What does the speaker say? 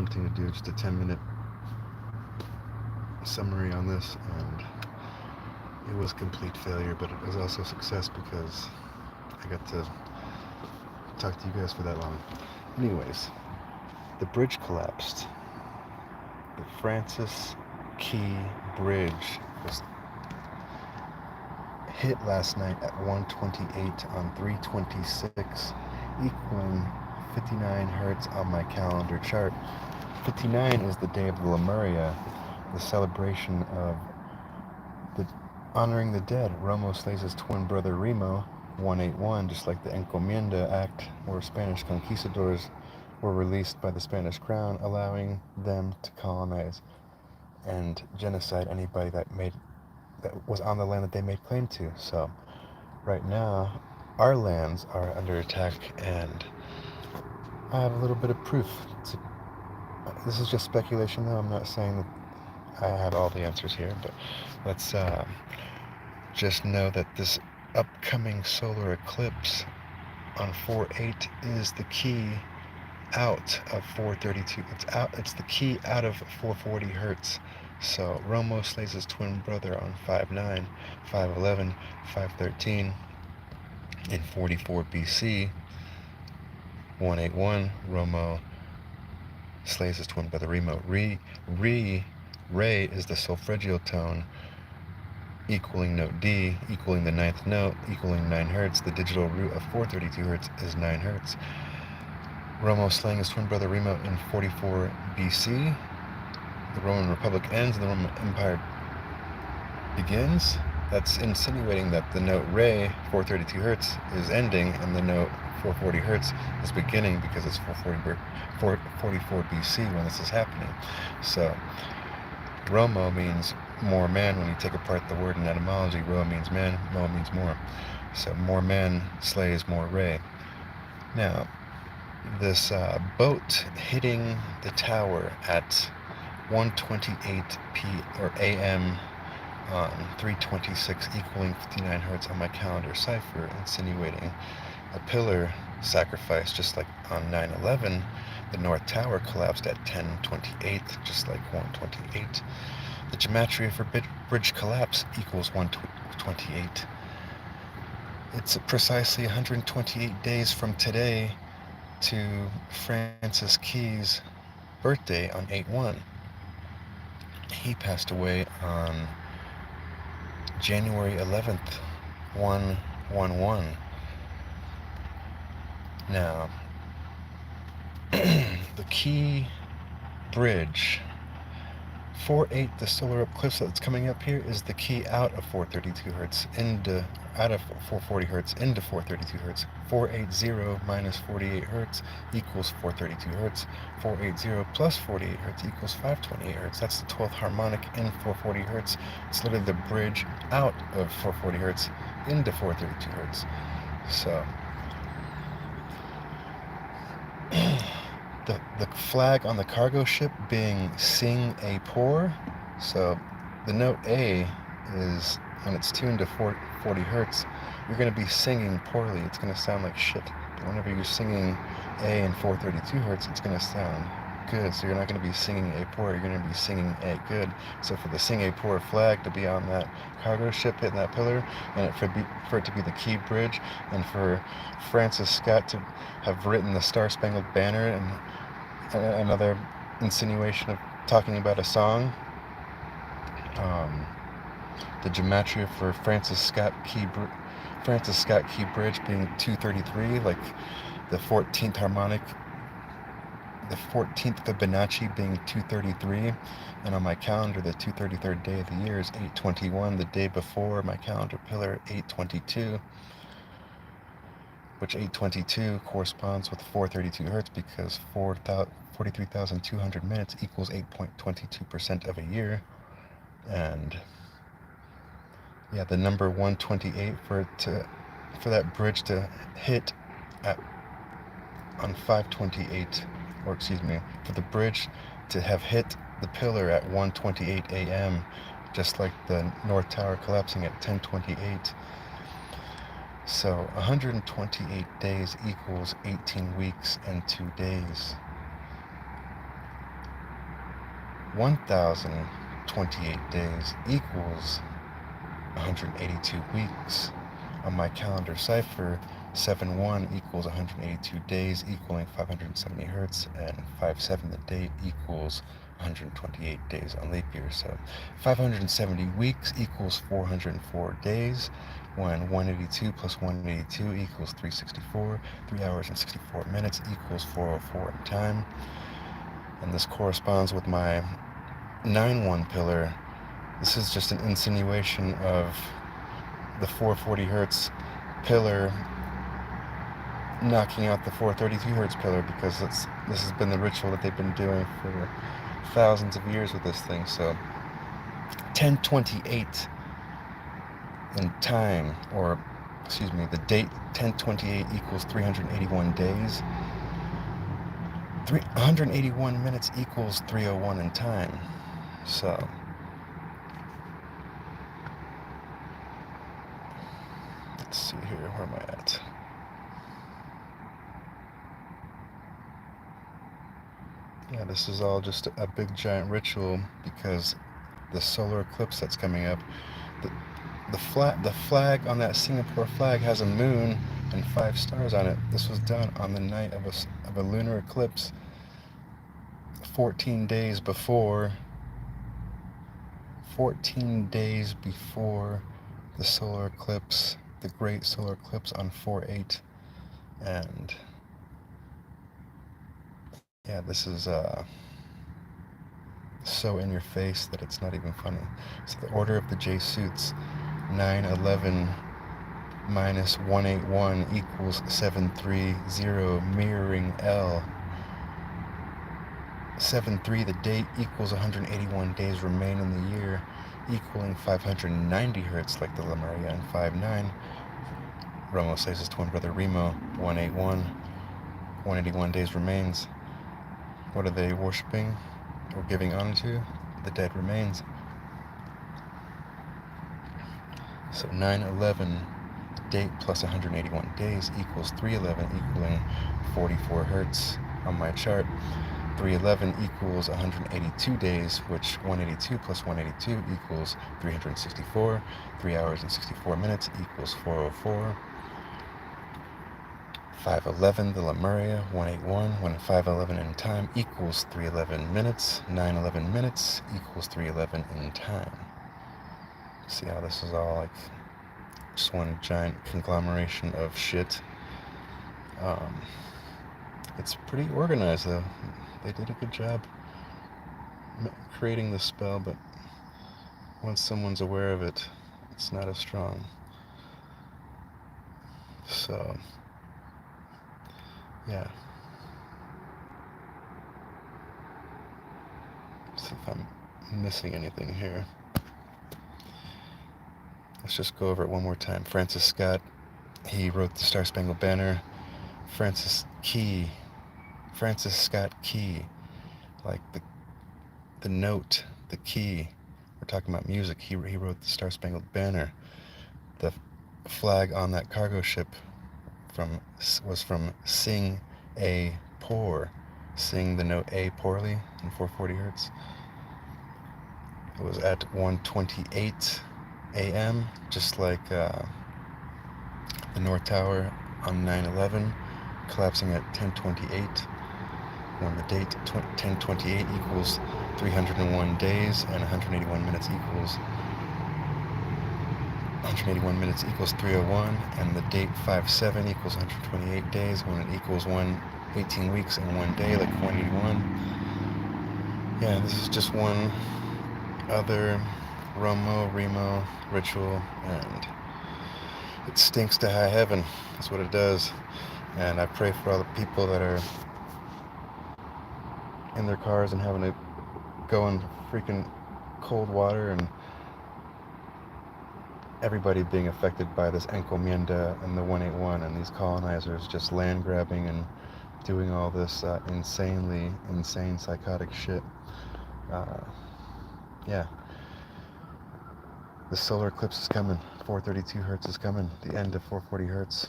attempting to do just a 10-minute summary on this, and it was complete failure, but it was also a success because I got to talk to you guys for that long. Anyways, the bridge collapsed. The Francis Key Bridge was hit last night at 1:28 on 3:26, equaling 59 hertz on my calendar chart. 59 is the day of the Lemuria, the celebration of the honoring the dead. Romo slays his twin brother Remo, 181, just like the Encomienda Act, where Spanish conquistadors were released by the Spanish crown, allowing them to colonize and genocide anybody that was on the land that they made claim to. So right now, our lands are under attack, and I have a little bit of proof. This is just speculation, though. I'm not saying that I have all the answers here, but let's just know that this upcoming solar eclipse on 4/8 is the key out of 432. It's the key out of 440 hertz. So Romo slays his twin brother on 5/9, 5/11, 5/13 in 44 BC. 181. Romo slays his twin brother Remo. Re is the solfeggio tone, equaling note D, equaling the ninth note, equaling 9 hertz. The digital root of 432 hertz is 9 hertz. Romo slaying his twin brother Remo in 44 BC. The Roman Republic ends and the Roman Empire begins. That's insinuating that the note Re, 432 hertz, is ending, and the note 440 hertz is beginning, because it's 444 BC when this is happening. So Romo means more man. When you take apart the word in etymology, Ro means man, Mo means more. So more man slays more Re. Now, this boat hitting the tower at 1:28 a.m. on 3:26, equaling 59 hertz on my calendar cipher, insinuating a pillar sacrifice, just like on 9/11. The North Tower collapsed at 10:28, just like 1:28. The gematria for bridge collapse equals 1:28. It's precisely 128 days from today to Francis Key's birthday on 8/1. He passed away on January 11th, 1/11. Now, the Key Bridge, 4/8, the solar eclipse that's coming up here, is the key out of 432 hertz out of 440 hertz into 432 hertz. 480 minus 48 hertz equals 432 hertz. 480 plus 48 hertz equals 528 hertz. That's the 12th harmonic in 440 hertz. It's literally the bridge out of 440 hertz into 432 hertz. So the flag on the cargo ship being sing a pour. So the note A is, when it's tuned to 440 hertz, you're going to be singing poorly. It's going to sound like shit. But whenever you're singing A in 432 hertz, it's going to sound good. So you're not going to be singing A poor, you're going to be singing A good. So for the sing A poor flag to be on that cargo ship hitting that pillar, and for it to be the Key Bridge, and for Francis Scott to have written the Star Spangled Banner, and another insinuation of talking about a song. The gematria for Francis Scott Key Bridge being 233, like the 14th harmonic, the 14th Fibonacci being 233, and on my calendar the 233rd day of the year is 8/21. The day before my calendar pillar, 8/22, which 8/22 corresponds with 432 hertz, because 43,200 minutes equals 8.22% of a year. And yeah, the number 128 for that bridge to hit on 5/28, or excuse me, for the bridge to have hit the pillar at 1:28 a.m., just like the North Tower collapsing at 10:28. So 128 days equals 18 weeks and 2 days. 1,028 days equals 182 weeks. On my calendar cipher, 7-1 equals 182 days, equaling 570 hertz, and 5-7, the date, equals 128 days on leap year. So 570 weeks equals 404 days, when 182 plus 182 equals 364, 3 hours and 64 minutes equals 404 in time. And this corresponds with my 9-1 pillar. This is just an insinuation of the 440 hertz pillar knocking out the 432 hertz pillar, because this has been the ritual that they've been doing for thousands of years with this thing. So 1028 in time, or excuse me, the date 1028 equals 381 days. 181 minutes equals 301 in time. So let's see here, where am I at? Yeah, this is all just a big giant ritual, because the solar eclipse that's coming up, the flag on that Singapore flag has a moon and 5 stars on it. This was done on the night of a lunar eclipse, 14 days before the solar eclipse, the great solar eclipse on 4/8. And yeah, this is so in your face that it's not even funny. So the order of the J suits, 911 minus 181 equals 730, mirroring L. 7-3, the date, equals 181 days remain in the year, equaling 590 hertz like the Lemuria, and 5-9. Romo says his twin brother Remo, 181. 181 days remains. What are they worshipping or giving honor to? The dead remains. So 911, date plus 181 days equals 311, equaling 44 hertz on my chart. 311 equals 182 days, which 182 plus 182 equals 364. 3 hours and 64 minutes equals 404. 511, the Lemuria, 181, when 511 in time equals 311 minutes. 911 minutes equals 311 in time. See how this is all like just one giant conglomeration of shit. It's pretty organized though. They did a good job creating the spell, but once someone's aware of it, it's not as strong. So, yeah. See if I'm missing anything here. Let's just go over it one more time. Francis Scott, he wrote the Star Spangled Banner. Francis Scott Key, like the note, the key. We're talking about music. He wrote the Star Spangled Banner. The flag on that cargo ship was from Sing A Poor. Sing the note A poorly in 440 hertz. It was at 1:28 a.m., just like the North Tower on 9/11, collapsing at 10:28. When the date 10:28 equals 301 days, and 181 minutes equals 301, and the date 5/7 equals 128 days, when it equals 18 weeks and 1 day, like 181. Yeah, this is just one other Remo ritual, and it stinks to high heaven. That's what it does. And I pray for all the people that are in their cars and having to go in freaking cold water, and everybody being affected by this encomienda and the 181 and these colonizers just land grabbing and doing all this insane psychotic shit. Yeah, the solar eclipse is coming. 432 hertz is coming. The end of 440 hertz.